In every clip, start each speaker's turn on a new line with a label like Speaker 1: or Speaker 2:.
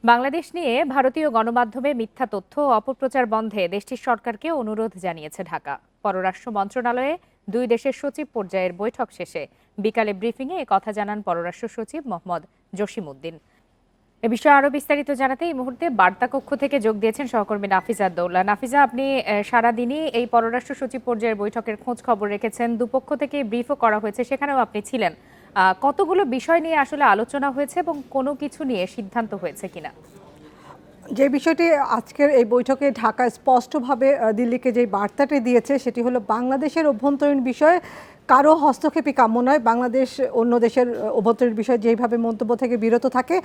Speaker 1: বাংলাদেশ নিয়ে ভারতীয় গণমাধ্যমে মিথ্যা তথ্য ও অপপ্রচার বন্ধে দেশটির সরকারকে অনুরোধ জানিয়েছে ঢাকা। পররাষ্ট্র মন্ত্রণালয়ে দুই দেশের সচিব পর্যায়ের বৈঠক শেষে বিকালে ব্রিফিংয়ে কথা জানান পররাষ্ট্র সচিব মোহাম্মদ জসিমউদ্দিন। এ বিষয়ে আরো বিস্তারিত জানাতে এই মুহূর্তে বার্তা কক্ষ থেকে যোগ দিয়েছেন সহকর্মী নাফিজা দৌলা। নাফিজা, আপনি সারাদিনই এই পররাষ্ট্র সচিব পর্যায়ের বৈঠকের খোঁজ খবর রেখেছেন, দুপক্ষ থেকে ব্রিফও করা হয়েছে, সেখানেও আপনি ছিলেন। কতগুলো বিষয় নিয়ে আসলে আলোচনা হয়েছে এবং কোনো কিছু নিয়ে সিদ্ধান্ত হয়েছে কিনা?
Speaker 2: যে বিষয়টি আজকের এই বৈঠকে ঢাকা স্পষ্টভাবে দিল্লিকে যে বার্তাটি দিয়েছে সেটি হলো বাংলাদেশের অভ্যন্তরীণ বিষয়ে কারো হস্তক্ষেপই কাম্য নয়। বাংলাদেশ অন্য দেশের অভ্যন্তরীণ বিষয়ে যেইভাবে মন্তব্য থেকে বিরত থাকে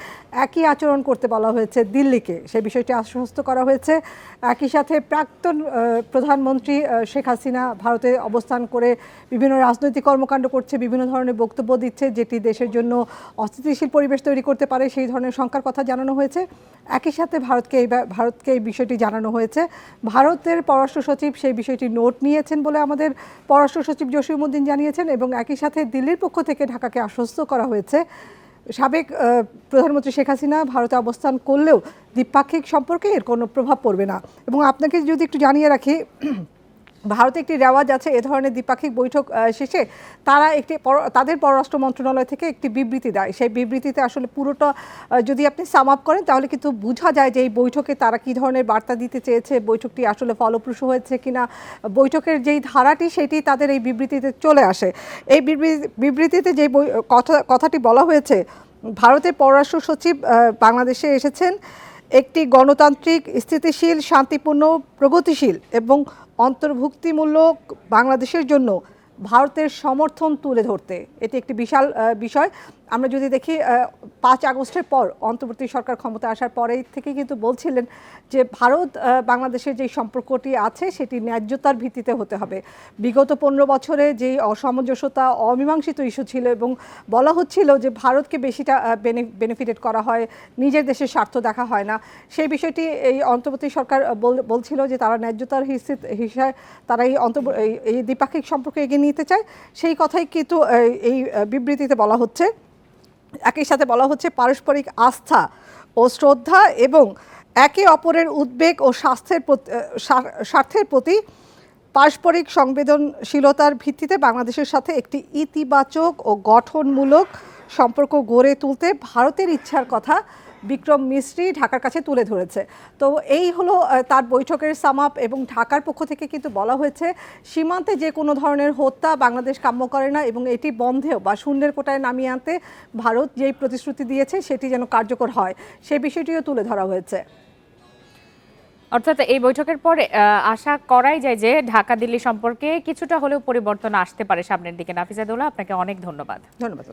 Speaker 2: একই আচরণ করতে বলা হয়েছে দিল্লিকে, সেই বিষয়টি আশ্বস্ত করা হয়েছে। একই সাথে প্রাক্তন প্রধানমন্ত্রী শেখ হাসিনা ভারতে অবস্থান করে বিভিন্ন রাজনৈতিক কর্মকাণ্ড করছে, বিভিন্ন ধরনের বক্তব্য দিচ্ছে যেটি দেশের জন্য অস্থিতিশীল পরিবেশ তৈরি করতে পারে, সেই ধরনের শঙ্কার কথা জানানো হয়েছে। একই সাথে ভারতকে এই বিষয়টি জানানো হয়েছে। ভারতের পররাষ্ট্র সচিব সেই বিষয়টি নোট নিয়েছেন বলে আমাদের পররাষ্ট্র সচিব জসিমউদ্দিন জানিয়েছেন, এবং একই সাথে দিল্লির পক্ষ থেকে ঢাকাকে আশ্বস্ত করা হয়েছে সাবেক প্রধানমন্ত্রী শেখ হাসিনা ভারতে অবস্থান করলেও দ্বিপাক্ষিক সম্পর্কে এর কোনো প্রভাব পড়বে না। এবং আপনাকে যদি একটু জানিয়ে রাখি, ভারতে একটি রেওয়াজ আছে এ ধরনের দ্বিপাক্ষিক বৈঠক শেষে তারা তাদের পররাষ্ট্র মন্ত্রণালয় থেকে একটি বিবৃতি দেয়। সেই বিবৃতিতে আসলে পুরোটা যদি আপনি সাম আপ করেন তাহলে কিন্তু বোঝা যায় যে এই বৈঠকে তারা কী ধরনের বার্তা দিতে চেয়েছে, বৈঠকটি আসলে ফলপ্রসূ হয়েছে কিনা। বৈঠকের যেই ধারাটি সেটি তাদের এই বিবৃতিতে চলে আসে। এই বিবৃতিতে যে কথাটি বলা হয়েছে, ভারতের পররাষ্ট্র সচিব বাংলাদেশে এসেছেন একটি গণতান্ত্রিক, স্থিতিশীল, শান্তিপূর্ণ, প্রগতিশীল এবং অন্তর্ভুক্তিমূলক বাংলাদেশের জন্য ভারতের সমর্থন তুলে ধরতে। এটি একটি বিশাল বিষয়। আমরা যদি দেখি 5 আগস্টের পর অন্তর্বর্তী সরকার ক্ষমতা আসার পরেই থেকে কিন্তু বলছিলেন যে ভারত বাংলাদেশের যে সম্পর্কটি আছে সেটি ন্যায্যতার ভিত্তিতে হতে হবে। বিগত 15 বছরে যেই অসামঞ্জস্যতা, অমীমাংসিত ইস্যু ছিল এবং বলা হচ্ছিল যে ভারতকে বেশিটা বেনিফিটেড করা হয়, নিজের দেশের স্বার্থ দেখা হয় না, সেই বিষয়টি এই অন্তর্বর্তী সরকার বলছিল যে তারা ন্যায্যতার হিসাবে তারা এই দ্বিপাক্ষিক সম্পর্ক এগিয়ে নিতে চায়। সেই কথাই কিন্তু এই বিবৃতিতে বলা হচ্ছে। একই সাথে বলা হচ্ছে পারস্পরিক আস্থা ও শ্রদ্ধা এবং একে অপরের উদ্বেগ ও স্বার্থের প্রতি পারস্পরিক সংবেদনশীলতার ভিত্তিতে বাংলাদেশের সাথে একটি ইতিবাচক ও গঠনমূলক সম্পর্ক গড়ে তুলতে ভারতের ইচ্ছার কথা বিক্রম মিস্ত্রি ঢাকার কাছে তুলে ধরেছে। তো এই হলো তার বৈঠকের সাম আপ। এবং ঢাকার পক্ষ থেকে কিন্তু বলা হয়েছে সীমান্তে যে কোনো ধরনের হত্যা বাংলাদেশ কাম্য করে না, এবং এটি বন্ধেও বা শূন্যের কোটায় নামিয়ে আনতে ভারত যেই প্রতিশ্রুতি দিয়েছে সেটি যেন কার্যকর হয়, সেই বিষয়টিও তুলে ধরা হয়েছে।
Speaker 1: অর্থাৎ এই বৈঠকের পরে আশা করাই যায় যে ঢাকা দিল্লি সম্পর্কে কিছুটা হলেও পরিবর্তন আসতে পারে সামনের দিকে। নাফিজা দৌলা, আপনাকে অনেক ধন্যবাদ।
Speaker 2: ধন্যবাদ।